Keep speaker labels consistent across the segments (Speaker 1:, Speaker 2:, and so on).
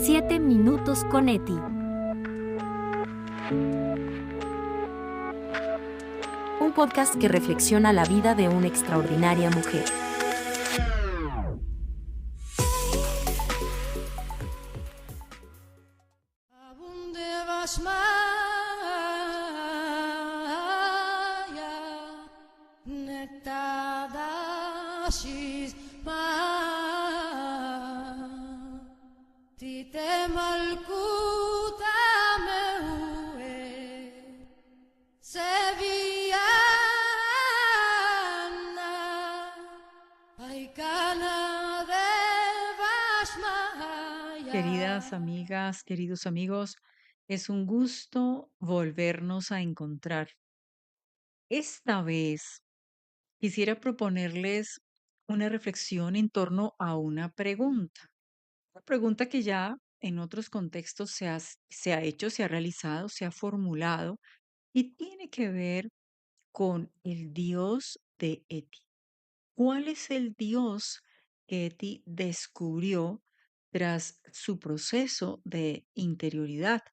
Speaker 1: 7 minutos con Eti. Un podcast que reflexiona la vida de una extraordinaria mujer.
Speaker 2: Queridas amigas, queridos amigos, es un gusto volvernos a encontrar. Esta vez quisiera proponerles una reflexión en torno a una pregunta que ya en otros contextos se ha hecho, se ha realizado, se ha formulado y tiene que ver con el Dios de Eti. ¿Cuál es el Dios que Eti descubrió tras su proceso de interioridad,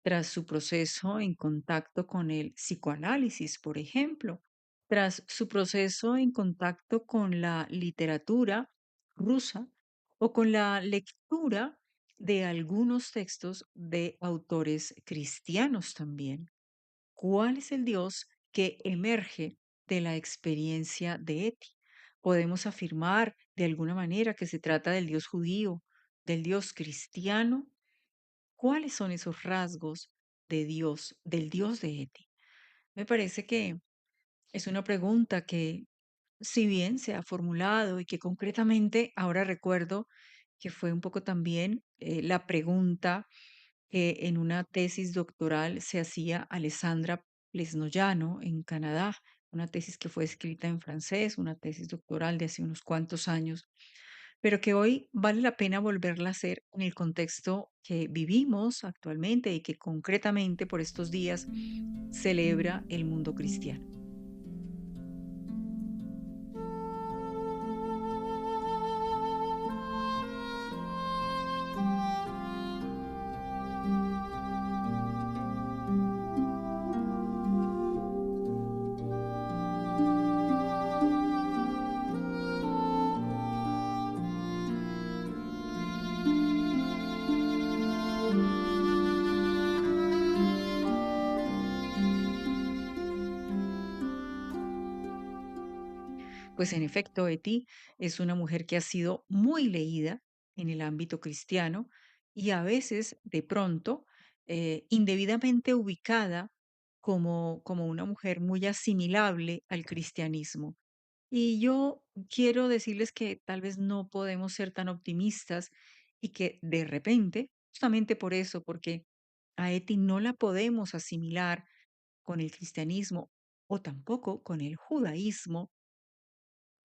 Speaker 2: tras su proceso en contacto con el psicoanálisis, por ejemplo, tras su proceso en contacto con la literatura rusa o con la lectura de algunos textos de autores cristianos también? ¿Cuál es el Dios que emerge de la experiencia de Eti? Podemos afirmar de alguna manera que se trata del Dios judío, del Dios cristiano. ¿Cuáles son esos rasgos de Dios, del Dios de Eti? Me parece que es una pregunta que, si bien se ha formulado y que concretamente ahora recuerdo que fue un poco también la pregunta que en una tesis doctoral se hacía Alessandra Plesnoyano en Canadá, una tesis que fue escrita en francés, una tesis doctoral de hace unos cuantos años, pero que hoy vale la pena volverla a hacer en el contexto que vivimos actualmente y que concretamente por estos días celebra el mundo cristiano. Pues en efecto, Eti es una mujer que ha sido muy leída en el ámbito cristiano y a veces, de pronto, indebidamente ubicada como una mujer muy asimilable al cristianismo. Y yo quiero decirles que tal vez no podemos ser tan optimistas y que de repente, justamente por eso, porque a Eti no la podemos asimilar con el cristianismo o tampoco con el judaísmo,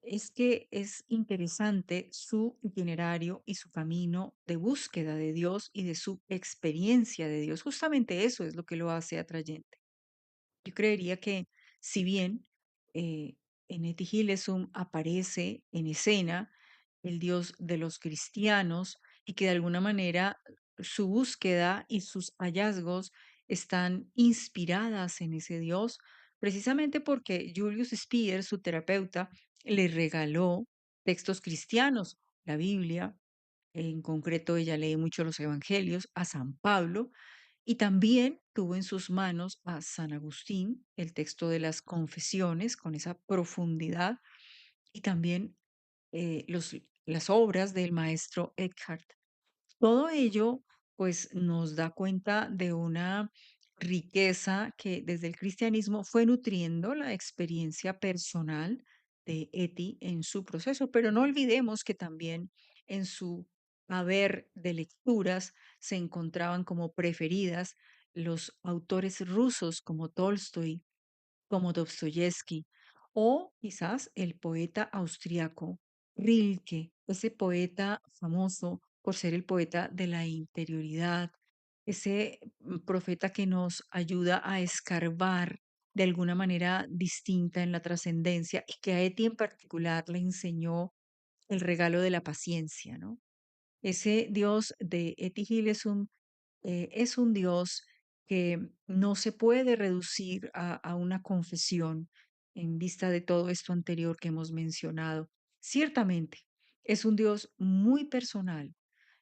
Speaker 2: es que es interesante su itinerario y su camino de búsqueda de Dios y de su experiencia de Dios. Justamente eso es lo que lo hace atrayente. Yo creería que si bien en Eti Hilesum aparece en escena el Dios de los cristianos y que de alguna manera su búsqueda y sus hallazgos están inspiradas en ese Dios, precisamente porque Julius Speer, su terapeuta, le regaló textos cristianos, la Biblia, en concreto ella lee mucho los evangelios, a San Pablo, y también tuvo en sus manos a San Agustín, el texto de las confesiones, con esa profundidad, y también las obras del maestro Eckhart. Todo ello, pues, nos da cuenta de una riqueza que desde el cristianismo fue nutriendo la experiencia personal de Eti en su proceso, pero no olvidemos que también en su haber de lecturas se encontraban como preferidas los autores rusos como Tolstoy, como Dostoyevsky, o quizás el poeta austriaco Rilke, ese poeta famoso por ser el poeta de la interioridad, ese profeta que nos ayuda a escarbar de alguna manera distinta en la trascendencia y que a Eti en particular le enseñó el regalo de la paciencia, ¿no? Ese Dios de Etty Hill es un Dios que no se puede reducir a una confesión en vista de todo esto anterior que hemos mencionado. Ciertamente, es un Dios muy personal,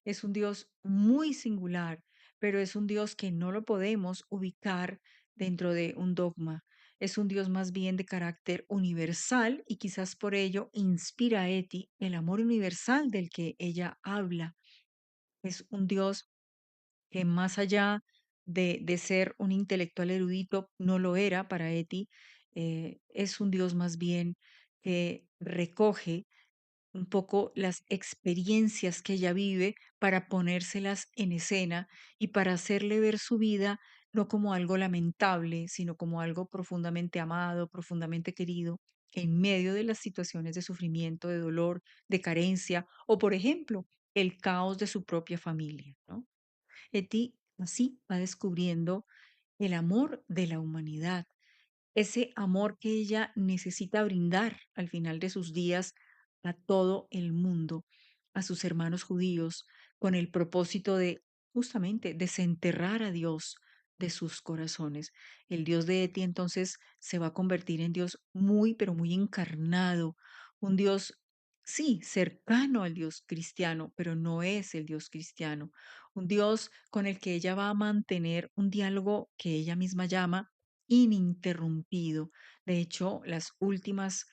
Speaker 2: es un Dios muy singular, pero es un Dios que no lo podemos ubicar dentro de un dogma. Es un Dios más bien de carácter universal y quizás por ello inspira a Eti el amor universal del que ella habla. Es un Dios que más allá de ser un intelectual erudito, no lo era para Eti, es un Dios más bien que recoge un poco las experiencias que ella vive para ponérselas en escena y para hacerle ver su vida no como algo lamentable, sino como algo profundamente amado, profundamente querido, en medio de las situaciones de sufrimiento, de dolor, de carencia o, por ejemplo, el caos de su propia familia, ¿no? Eti así va descubriendo el amor de la humanidad, ese amor que ella necesita brindar al final de sus días a todo el mundo, a sus hermanos judíos, con el propósito de justamente desenterrar a Dios de sus corazones. El Dios de Eti entonces se va a convertir en Dios muy, pero muy encarnado, un Dios, sí, cercano al Dios cristiano, pero no es el Dios cristiano, un Dios con el que ella va a mantener un diálogo que ella misma llama ininterrumpido. De hecho, las últimas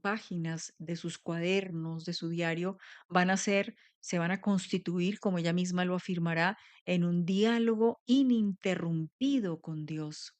Speaker 2: páginas de sus cuadernos, de su diario, se van a constituir, como ella misma lo afirmará, en un diálogo ininterrumpido con Dios.